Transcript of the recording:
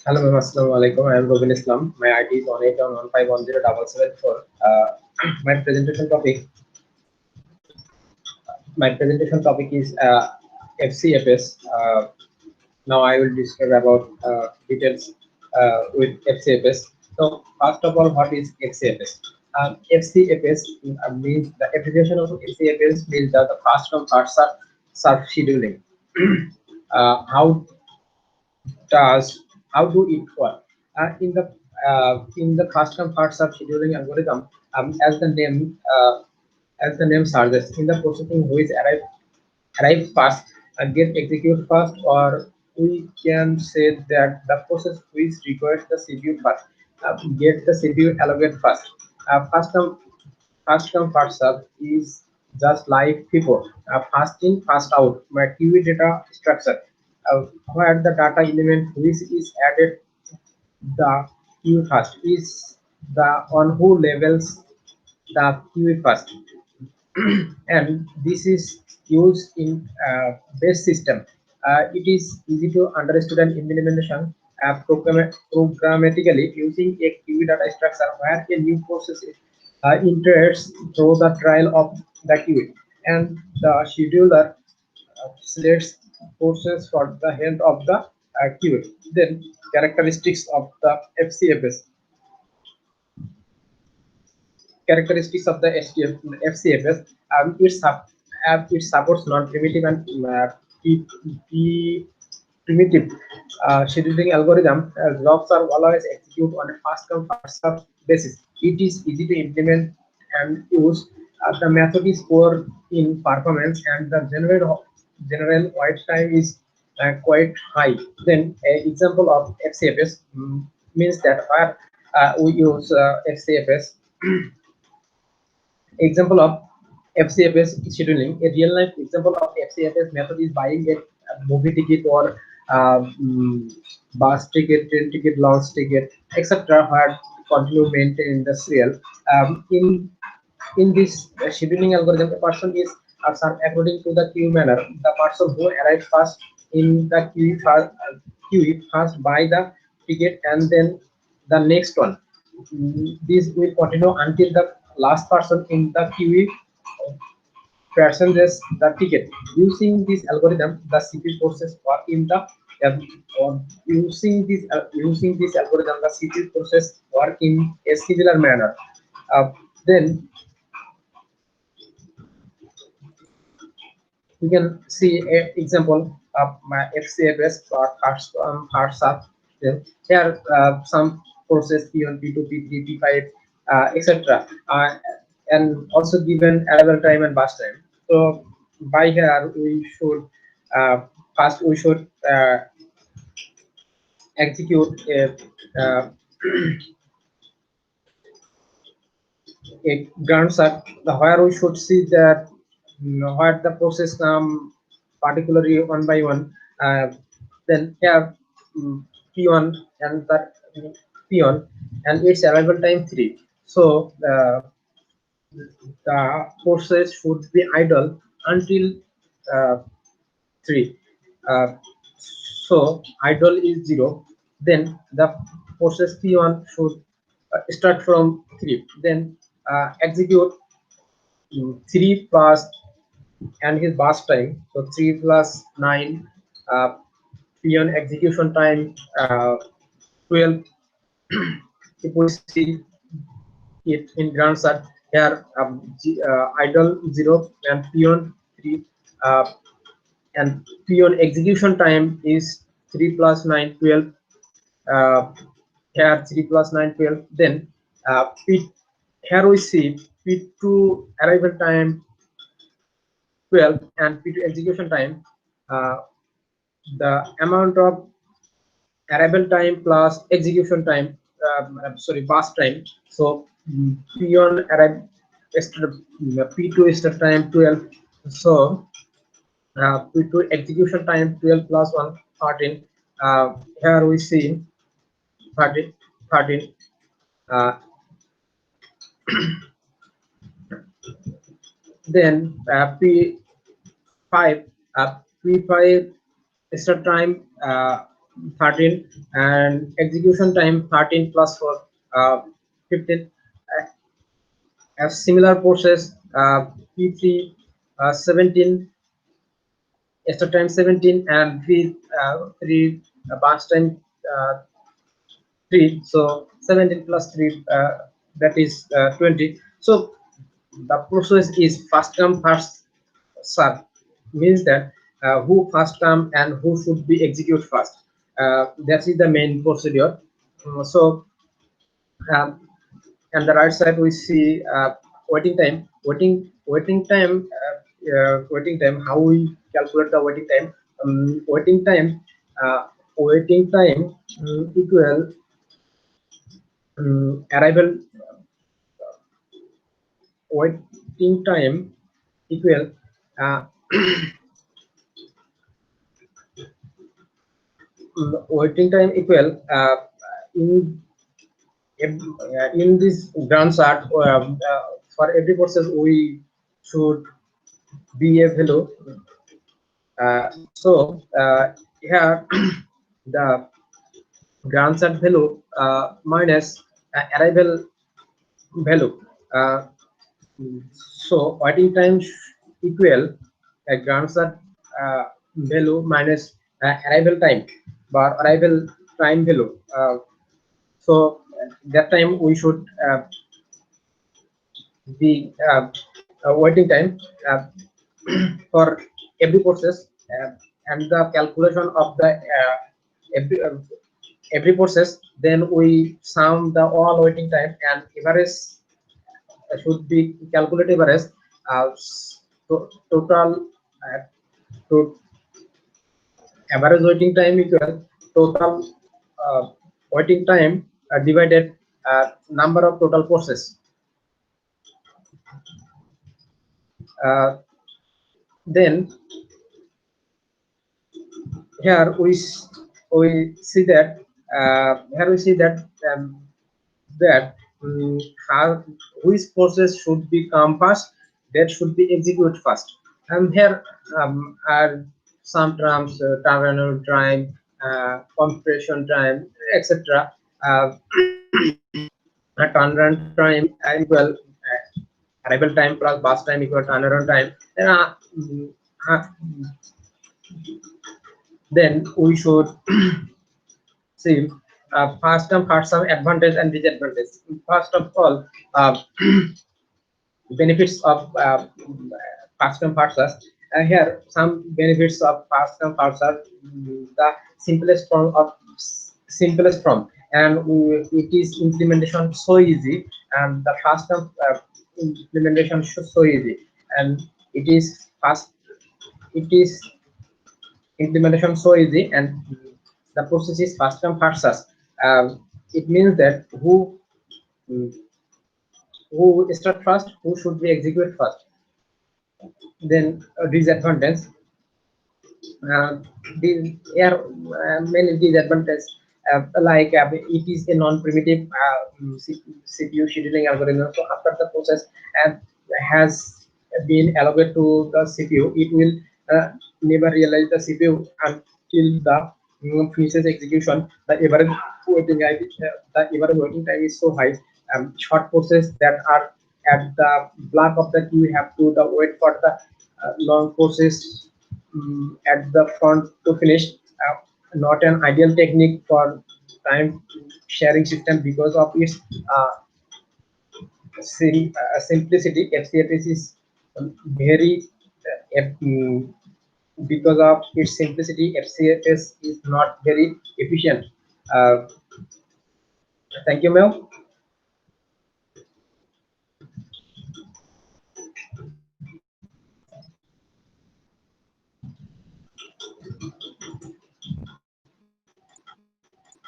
Hello, ma'am. Assalamu alaikum. I am Robin Islam. My ID is 18115107774. My presentation topic. My presentation topic is FCFS. Now I will describe about details with FCFS. So first of all, what is FCFS? FCFS means the application of FCFS means that the first come first serve scheduling. How does how do it work in the first come first serve scheduling algorithm, as the name suggests, in the processing which arrive first and get execute first, or we can say that the process which requires the CPU first get the CPU allocate first. First come first serve is just like before. First in first out, my QE data structure, where the data element which is added the queue first is the on who levels the queue first. And this is used in base system. It is easy to understand implementation programmatically using a queue data structure where a new process enters through the trial of the queue, and the scheduler selects process for the health of the queue. Then characteristics of the FCFS. Characteristics of the FCFS. It supports non-primitive and primitive scheduling algorithm. Jobs are always executed on a fast come first serve basis. It is easy to implement and use. The method is poor in performance, and the general wait time is quite high. Then an example of FCFS means that where we use FCFS. Example of FCFS scheduling. A real life example of FCFS method is buying a movie ticket or bus ticket, train ticket, launch ticket, etc. Where continue maintain the serial. In this scheduling algorithm, the person is served according to the queue manner. The person who arrives first in the queue first buy the ticket, and then the next one. This will continue until the last person in the queue purchases the ticket. Using this algorithm, the CPU process work in the or using this algorithm, the CPU process work in a similar manner. Then we can see an example of my FCFS or parts of them. Here some process P1, P2, P3, P5, etc. And also given arrival time and bus time. So by here we should first we should execute uh, a Gantt chart, where we should see that where the process come particularly one by one. Uh, then here P1 and the P1 and its arrival time 3. So the process should be idle until uh, 3. Uh, so idle is 0. Then the process P1 should start from 3. Then execute 3 plus and his burst time. So 3 plus 9 P1 execution time 12. If we see it in Grand Sat, here idle 0 and P1 3, uh, and P1 execution time is 3 plus 9 12. uh, Here 3 plus 9 12. Then P, here we see P2 arrival time 12 and P2 execution time. uh, the amount of arrival time plus execution time, sorry, pass time. So P1 arrive P2 start time 12. So P2 execution time 12 plus 1 13. Here we see 13 13. uh, then P5 P5 start time 13, and execution time 13 plus 4, 15. A similar process, P3, 17, extra time 17, and V3, batch time uh, 3. So 17 plus 3, that is 20. So the process is first come first serve, means that who first come and who should be execute first. That is the main procedure. So um, and the right side we see waiting time. Waiting time, how we calculate the waiting time. Waiting time, uh, waiting time equal arrival. Waiting time equal uh, waiting time equal in in this Gantt chart. For every process we should be a value. So here the Gantt chart value minus arrival value. Uh, so waiting time equal a Gantt chart value minus arrival time, or arrival time value. So that time we should the waiting time uh, for every process, and the calculation of the every every process. Then we sum the all waiting time, and average should be calculated average. Total to average waiting time equal total waiting time divided number of total process. Uh, then here we see that here we see that that how which process should be come first, that should be execute first. And here are some terms: turnaround time, compression time, etc. uh, Turnaround time equal arrival time plus bus time equal turnaround time. Then uh, then we should see first term, first some advantage and disadvantage. First of all, benefits of first come first serve. Here some benefits of first come first serve. The simplest form, and it is implementation so easy, and the first come implementation so easy, and it is fast. It is implementation so easy, and the process is first come first serve. It means that who start first, who should be execute first. Then disadvantage, the are many disadvantages, like it is a non-primitive CPU scheduling algorithm. So after the process has been allocated to the CPU, it will never realize the CPU until the finishes execution. The average waiting time is so high. Short process that are at the block of the queue have to the wait for the long process at the front to finish. Not an ideal technique for time sharing system because of its simplicity. FCFS is very because of its simplicity. FCFS is not very efficient. Uh, Thank you, Mel.